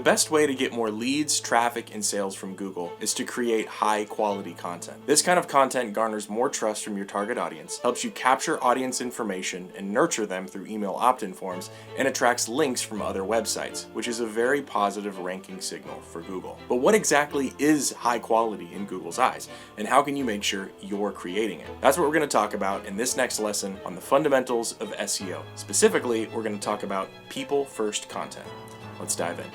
best way to get more leads, traffic, and sales from Google is to create high-quality content. This kind of content garners more trust from your target audience, helps you capture audience information and nurture them through email opt-in forms, and attracts links from other websites, which is a very positive ranking signal for Google. But what exactly is high quality in Google's eyes, and how can you make sure you're creating it? That's what we're going to talk about in this next lesson on the fundamentals of SEO. Specifically, we're going to talk about people-first content. Let's dive in.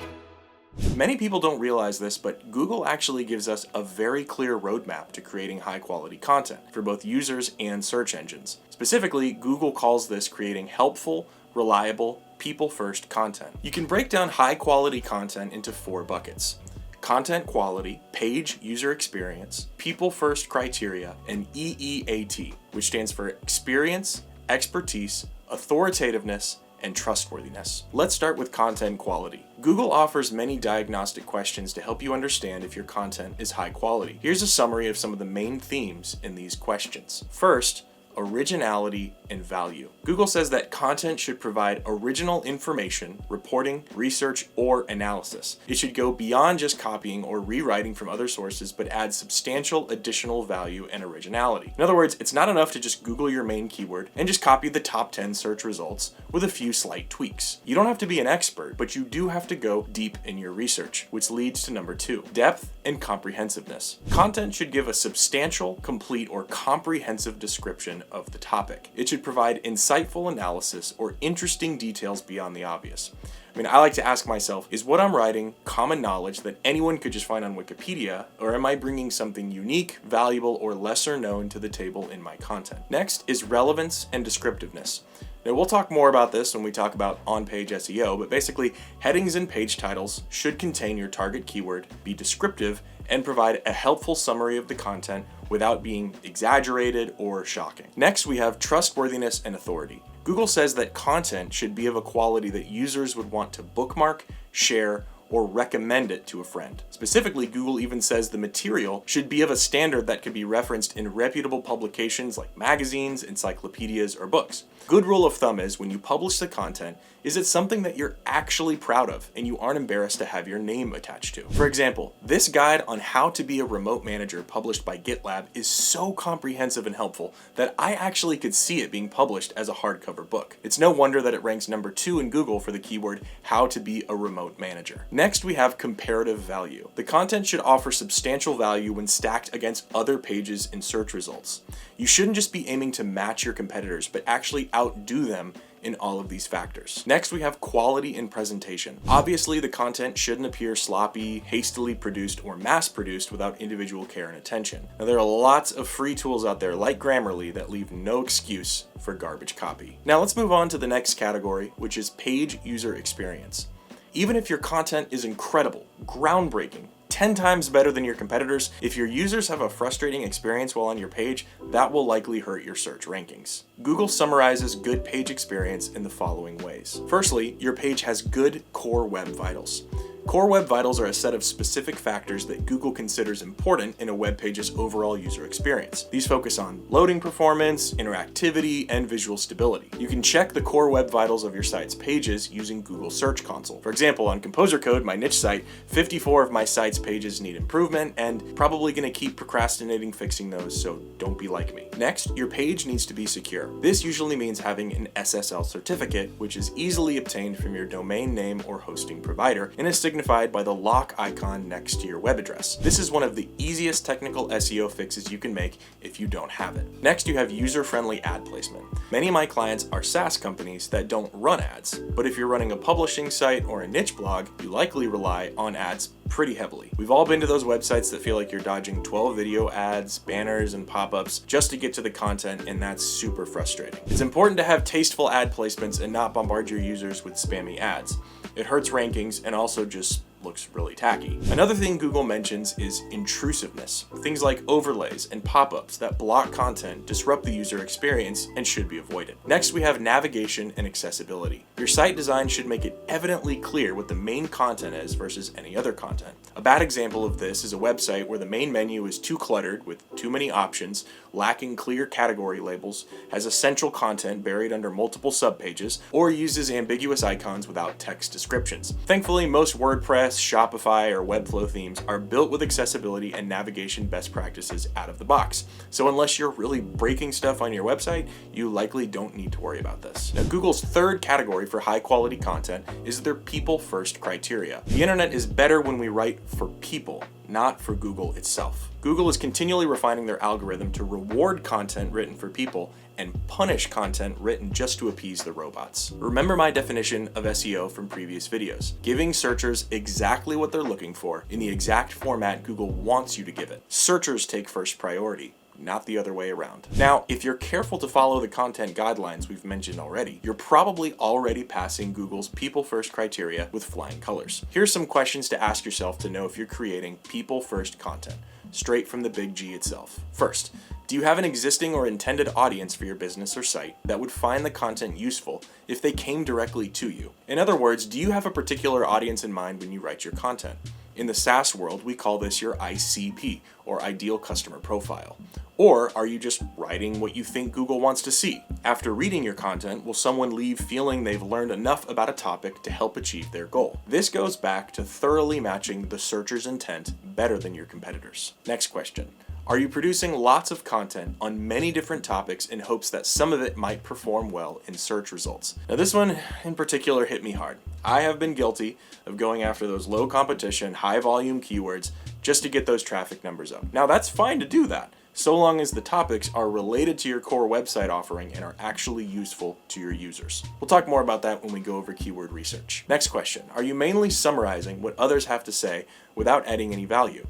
Many people don't realize this, but Google actually gives us a very clear roadmap to creating high-quality content for both users and search engines. Specifically, Google calls this creating helpful, reliable, people-first content. You can break down high-quality content into 4 buckets: content quality, page user experience, people-first criteria, and EEAT, which stands for experience, expertise, authoritativeness, and trustworthiness. Let's start with content quality. Google offers many diagnostic questions to help you understand if your content is high quality. Here's a summary of some of the main themes in these questions. First, originality and value. Google says that content should provide original information, reporting, research, or analysis. It should go beyond just copying or rewriting from other sources, but add substantial additional value and originality. In other words, it's not enough to just Google your main keyword and just copy the top 10 search results with a few slight tweaks. You don't have to be an expert, but you do have to go deep in your research, which leads to number 2, depth and comprehensiveness. Content should give a substantial, complete, or comprehensive description of the topic. It should provide insightful analysis or interesting details beyond the obvious. I like to ask myself, is what I'm writing common knowledge that anyone could just find on Wikipedia, or am I bringing something unique, valuable, or lesser known to the table in my content? Next is relevance and descriptiveness. Now, we'll talk more about this when we talk about on-page SEO, but basically, headings and page titles should contain your target keyword, be descriptive, and provide a helpful summary of the content without being exaggerated or shocking. Next, we have trustworthiness and authority. Google says that content should be of a quality that users would want to bookmark, share, or recommend it to a friend. Specifically, Google even says the material should be of a standard that could be referenced in reputable publications like magazines, encyclopedias, or books. Good rule of thumb is when you publish the content, is it something that you're actually proud of and you aren't embarrassed to have your name attached to? For example, this guide on how to be a remote manager published by GitLab is so comprehensive and helpful that I actually could see it being published as a hardcover book. It's no wonder that it ranks number 2 in Google for the keyword how to be a remote manager. Next, we have comparative value. The content should offer substantial value when stacked against other pages in search results. You shouldn't just be aiming to match your competitors, but actually outdo them in all of these factors. Next, we have quality and presentation. Obviously, the content shouldn't appear sloppy, hastily produced, or mass-produced without individual care and attention. Now, there are lots of free tools out there like Grammarly that leave no excuse for garbage copy. Now, let's move on to the next category, which is page user experience. Even if your content is incredible, groundbreaking, 10 times better than your competitors, if your users have a frustrating experience while on your page, that will likely hurt your search rankings. Google summarizes good page experience in the following ways. Firstly, your page has good core web vitals. Core web vitals are a set of specific factors that Google considers important in a web page's overall user experience. These focus on loading performance, interactivity, and visual stability. You can check the core web vitals of your site's pages using Google Search Console. For example, on Composer Code, my niche site, 54 of my site's pages need improvement, and probably going to keep procrastinating fixing those, so don't be like me. Next, your page needs to be secure. This usually means having an SSL certificate, which is easily obtained from your domain name or hosting provider, and is signified by the lock icon next to your web address. This is one of the easiest technical SEO fixes you can make if you don't have it. Next, you have user-friendly ad placement. Many of my clients are SaaS companies that don't run ads, but if you're running a publishing site or a niche blog, you likely rely on ads pretty heavily. We've all been to those websites that feel like you're dodging 12 video ads, banners, and pop-ups just to get to the content, and that's super frustrating. It's important to have tasteful ad placements and not bombard your users with spammy ads. It hurts rankings and also just looks really tacky. Another thing Google mentions is intrusiveness. Things like overlays and pop-ups that block content, disrupt the user experience, and should be avoided. Next, we have navigation and accessibility. Your site design should make it evidently clear what the main content is versus any other content. A bad example of this is a website where the main menu is too cluttered with too many options, lacking clear category labels, has essential content buried under multiple subpages, or uses ambiguous icons without text descriptions. Thankfully, most WordPress WordPress, Shopify, or Webflow themes are built with accessibility and navigation best practices out of the box. So unless you're really breaking stuff on your website, you likely don't need to worry about this. Now, Google's third category for high quality content is their people first criteria. The internet is better when we write for people, not for Google itself. Google is continually refining their algorithm to reward content written for people and punish content written just to appease the robots. Remember my definition of SEO from previous videos: giving searchers exactly what they're looking for in the exact format Google wants you to give it. Searchers take first priority, not the other way around. Now, if you're careful to follow the content guidelines we've mentioned already, you're probably already passing Google's people first criteria with flying colors. Here's some questions to ask yourself to know if you're creating people first content, straight from the big G itself. First, do you have an existing or intended audience for your business or site that would find the content useful if they came directly to you? In other words, do you have a particular audience in mind when you write your content? In the SaaS world, we call this your ICP, or Ideal Customer Profile. Or are you just writing what you think Google wants to see? After reading your content, will someone leave feeling they've learned enough about a topic to help achieve their goal? This goes back to thoroughly matching the searcher's intent better than your competitors. Next question. Are you producing lots of content on many different topics in hopes that some of it might perform well in search results? Now, this one in particular hit me hard. I have been guilty of going after those low competition, high volume keywords just to get those traffic numbers up. Now, that's fine to do that, so long as the topics are related to your core website offering and are actually useful to your users. We'll talk more about that when we go over keyword research. Next question. Are you mainly summarizing what others have to say without adding any value?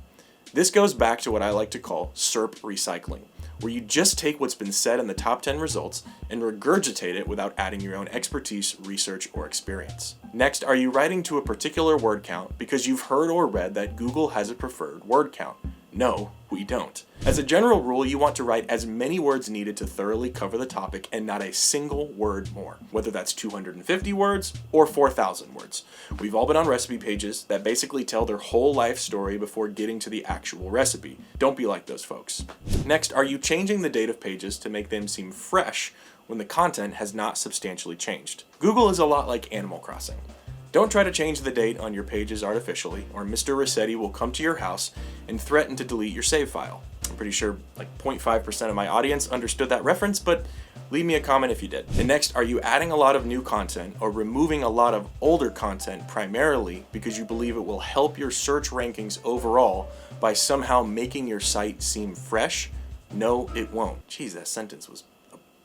This goes back to what I like to call SERP recycling, where you just take what's been said in the top 10 results and regurgitate it without adding your own expertise, research, or experience. Next, are you writing to a particular word count because you've heard or read that Google has a preferred word count? No, we don't. As a general rule, you want to write as many words needed to thoroughly cover the topic and not a single word more, whether that's 250 words or 4,000 words. We've all been on recipe pages that basically tell their whole life story before getting to the actual recipe. Don't be like those folks. Next, are you changing the date of pages to make them seem fresh when the content has not substantially changed? Google is a lot like Animal Crossing. Don't try to change the date on your pages artificially, or Mr. Rossetti will come to your house and threaten to delete your save file. I'm pretty sure like 0.5% of my audience understood that reference, but leave me a comment if you did. And next, are you adding a lot of new content or removing a lot of older content primarily because you believe it will help your search rankings overall by somehow making your site seem fresh? No, it won't. Geez, that sentence was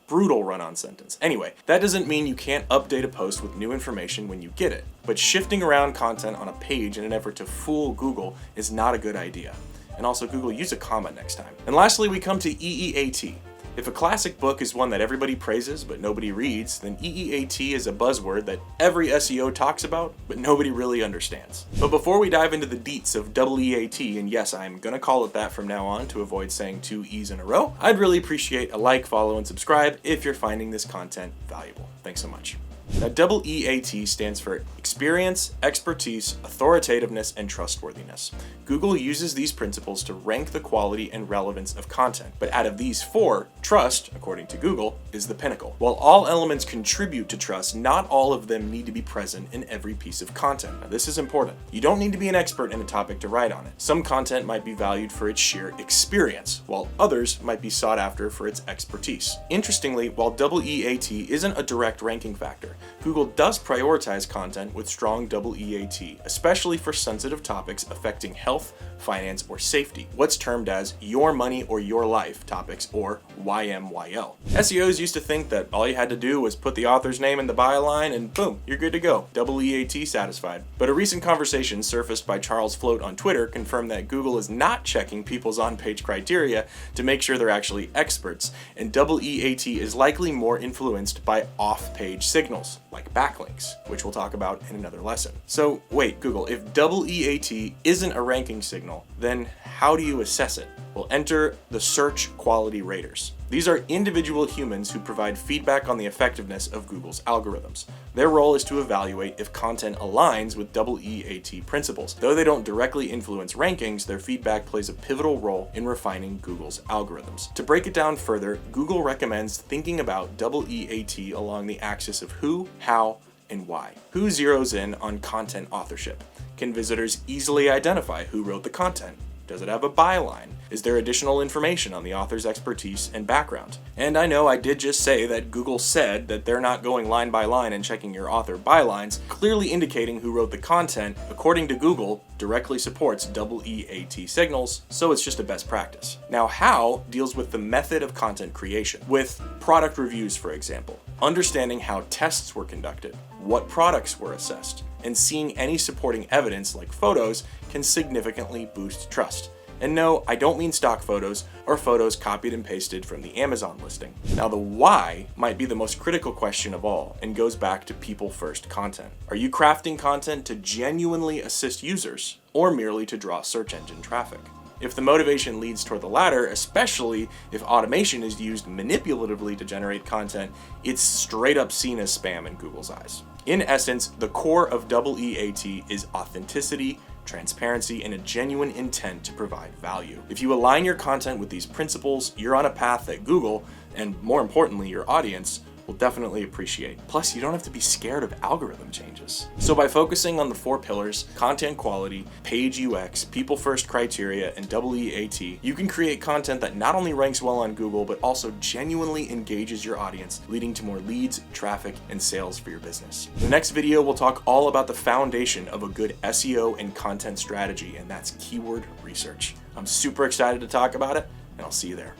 brutal run-on sentence. Anyway, that doesn't mean you can't update a post with new information when you get it, but shifting around content on a page in an effort to fool Google is not a good idea. And also, Google, use a comma next time. And lastly, we come to EEAT. If a classic book is one that everybody praises but nobody reads, then EEAT is a buzzword that every SEO talks about but nobody really understands. But before we dive into the deets of EEAT, and yes, I'm gonna call it that from now on to avoid saying 2 E's in a row, I'd really appreciate a like, follow, and subscribe if you're finding this content valuable. Thanks so much. Now, EEAT stands for experience, expertise, authoritativeness, and trustworthiness. Google uses these principles to rank the quality and relevance of content, but out of these 4, trust, according to Google, is the pinnacle. While all elements contribute to trust, not all of them need to be present in every piece of content. Now, this is important. You don't need to be an expert in a topic to write on it. Some content might be valued for its sheer experience, while others might be sought after for its expertise. Interestingly, while EEAT isn't a direct ranking factor, Google does prioritize content with strong EEAT, especially for sensitive topics affecting health, finance, or safety, what's termed as your money or your life topics, or YMYL. SEOs used to think that all you had to do was put the author's name in the byline and boom, you're good to go, EEAT satisfied. But a recent conversation surfaced by Charles Float on Twitter confirmed that Google is not checking people's on-page criteria to make sure they're actually experts, and EEAT is likely more influenced by off-page signals, like backlinks, which we'll talk about in another lesson. So wait, Google, if EEAT isn't a ranking signal, then how do you assess it? Well, enter the search quality raters. These are individual humans who provide feedback on the effectiveness of Google's algorithms. Their role is to evaluate if content aligns with EEAT principles. Though they don't directly influence rankings, their feedback plays a pivotal role in refining Google's algorithms. To break it down further, Google recommends thinking about EEAT along the axis of who, how, and why? Who zeroes in on content authorship? Can visitors easily identify who wrote the content? Does it have a byline? Is there additional information on the author's expertise and background? And I know I did just say that Google said that they're not going line by line and checking your author bylines, clearly indicating who wrote the content, according to Google, directly supports EEAT signals, so it's just a best practice. Now, how deals with the method of content creation, with product reviews, for example. Understanding how tests were conducted, what products were assessed, and seeing any supporting evidence like photos can significantly boost trust. And no, I don't mean stock photos or photos copied and pasted from the Amazon listing. Now, the why might be the most critical question of all and goes back to people first content. Are you crafting content to genuinely assist users or merely to draw search engine traffic? If the motivation leads toward the latter, especially if automation is used manipulatively to generate content, it's straight up seen as spam in Google's eyes. In essence, the core of EEAT is authenticity, transparency, and a genuine intent to provide value. If you align your content with these principles, you're on a path that Google, and more importantly, your audience, will definitely appreciate. Plus, you don't have to be scared of algorithm changes. So by focusing on the 4 pillars, content quality, page UX, people first criteria, and EEAT, you can create content that not only ranks well on Google, but also genuinely engages your audience, leading to more leads, traffic, and sales for your business. In the next video, we'll talk all about the foundation of a good SEO and content strategy, and that's keyword research. I'm super excited to talk about it, and I'll see you there.